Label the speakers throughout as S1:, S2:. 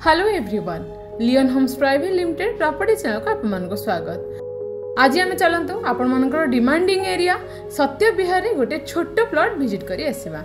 S1: Hello everyone, Lion Homes Private Limited property channel को आपको स्वागत। आज आम चलतु आपण डिमांडिंग एरिया सत्य विहार गोटे छोट प्लॉट विजिट करी आसीबा।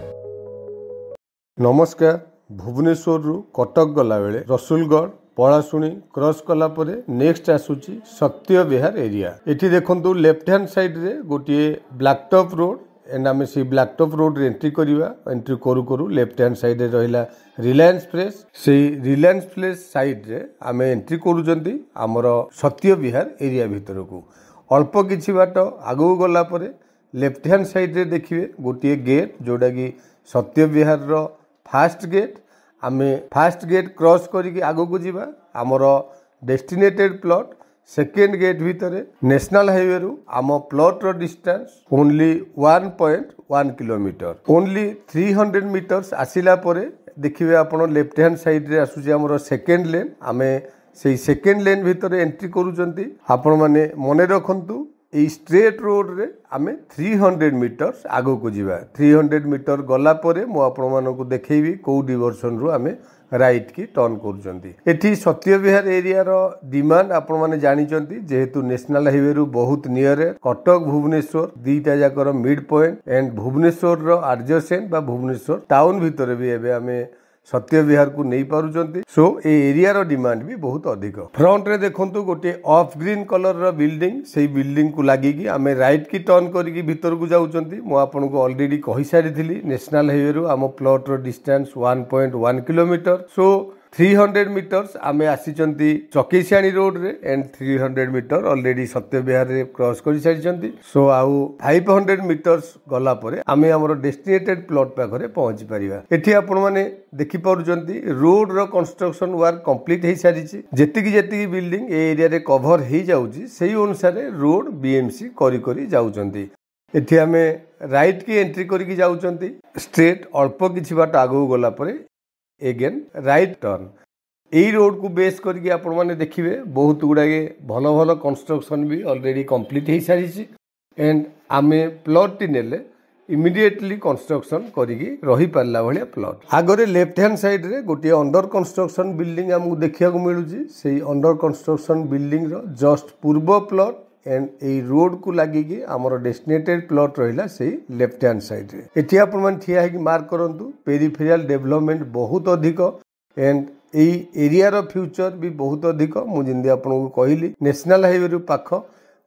S2: नमस्कार। भुवनेश्वर रु कटक गला बेले रसुलगढ़ पलाशुणी क्रॉस कला परे नेक्स्ट आसुची सत्य विहार एरिया। एठी देखंतु लेफ्ट हैंड साइड रे गोटे ब्लैक टॉप रोड एंड आम से ब्लैक टॉप रोड रे एंट्री करवा। एंट्री करू करू लेफ्ट हैंड साइड रे रहिला रिलायंस फ्रेश। से रिलायंस फ्रेश साइड रे आम एंट्री करूचंती आमर सत्य विहार एरिया भितर को। अल्प किछि बाट आगु गला परे लेफ्ट हैंड साइड रे देखिए गोटे गेट जोड़ा कि सत्य विहार रो फास्ट गेट। आमे फास्ट गेट क्रॉस करिक आगु को जीवा आमर डेस्टिनेटेड प्लॉट सेकेंड गेट भितर नेशनल हाईवे रु आम प्लॉट रो distance only 1.1 kilometre. Only 300 metres आसिला परे देखिए आपण लेफ्ट हैंड साइड रे आसुची आमर सेकेंड लेन। आमे से सेकेंड लेन भितर एंट्री करूचंती। आपण माने मने रखंतु ए स्ट्रेट रोड रे आमे 300 मीटर्स आगो को जीवा। 300 मीटर गला परे मो आपण मानको देखैबी को डायरेक्शन रु आमे राइट की टर्न करूचंती। एठी सत्य विहार एरिया रो डिमांड आपण माने जानिचंती जेहेतु नेशनल हाईवे रु बहुत नियर कटक भुवनेश्वर दीटा जाकर मिड पॉइंट एंड भुवनेश्वर रो एडजेसेंट बा भुवनेश्वर टाउन भितर भी एबे आमे सत्य विहार को नहीं पारुचंती। सो ए एरिया रो डिमांड भी बहुत अधिक। फ्रंट रे देखंतु गोटे ऑफ ग्रीन कलर रो बिल्डिंग, सेही बिल्डिंग को लागिकी आमे राइट की टर्न करिकी भीतर को जाउचंती। मो आपन को ऑलरेडी कहि सारिथिली नेशनल हाईवे रु आम प्लॉट रो डिस्टेंस 1.1 किलोमीटर। सो 300 मीटर्स आमे आसीचंती चकेसियाणी रोड रे एंड 300 मीटर ऑलरेडी सत्य विहार रे क्रॉस करि सारिचंती। सो आउ 500 मीटर्स गला परे आमे हमर डेस्टिनेटेड प्लॉट पाखरे पहुंची परिबा। एठी आपण माने देखि पारुचंती रोड रो कंस्ट्रक्शन वर्क कंप्लीट हे सारिची। जेतिकी बिल्डिंग ए एरिया रे कवर हे जाउची सेही अनुसार रोड बीएमसी करी करी जाउचंती। एठी आमे राइट की एंट्री करिकी जाउचंती। स्ट्रेट अल्प किछि बाट आगु गला परे एगेन राइट टर्न। एई रोड को बेस करके आपण माने देखिबे बहुत गुडाके भलो भलो कंस्ट्रक्शन भी ऑलरेडी कंप्लीट हे सारिची एंड आमे प्लॉट टी नेले इमीडिएटली कंस्ट्रक्शन करिकी रही पारला भलिया प्लॉट। आगरे लेफ्ट हैंड साइड रे गोटे अंडर कंस्ट्रक्शन बिल्डिंग हमकु देखिया को मिलुची। सेही अंडर कंस्ट्रक्शन बिल्डिंग रो जस्ट पूर्व प्लॉट एंड ए रोड को लागिकी आमर डेस्टिनेटेड प्लॉट रहिला सेही लेफ्ट हैंड साइड रे। एठी आपण मन ठिया है कि मार्क करंतु पेरिफेरियल डेवलपमेंट बहुत अधिक एंड ए एरिया रो फ्यूचर भी बहुत अधिक। मु जिंदी आपण को कहली नेशनल हाईवे रु पाख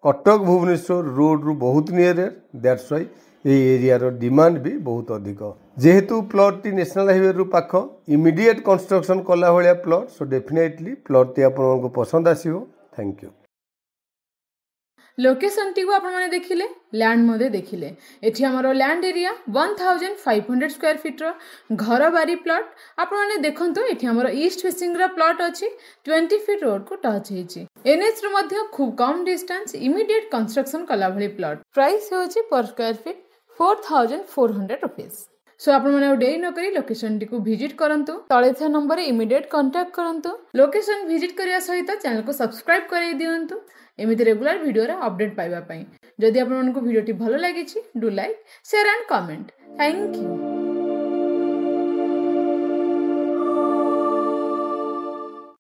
S2: कटक भुवनेश्वर रोड रु बहुत नियर। दैट्स व्हाई ए एरिया रो डिमांड भी बहुत अधिक। जेहेतु प्लॉट टी नेशनल हाईवे रु पाख इमीडिएट कंस्ट्रक्शन कला भलिया प्लॉट। सो डेफिनेटली प्लॉट टी आपण को पसंद आसीबो। Thank you.
S1: लोकेशन टी को आपण माने देखिले लैंड मध्ये देखिले। एठी हमरो लैंड एरिया 1500 स्क्वायर फीट रो घर बारी प्लॉट आपण माने देखंतो। एठी हमरो ईस्ट फेसिंग रो प्लॉट अछि 20 फीट रोड को टच हेछि। एनएच रो मध्ये खूब कम डिस्टेंस इमीडिएट कंस्ट्रक्शन कला भली प्लॉट। प्राइस होछि पर स्क्वायर फीट 4400 रुपीस। सो आपण माने डे न करी लोकेशन टी को विजिट करंतु। तळे था नंबर रे इमीडिएट कांटेक्ट करंतु। लोकेशन विजिट करिया सहित चैनल को सब्सक्राइब करै दियंतु एमिति रेगुलर वीडियो रा अपडेट पाइबा पई। जदि आपण मानको वीडियो टी भलो लागिछि do like share and comment. Thank you.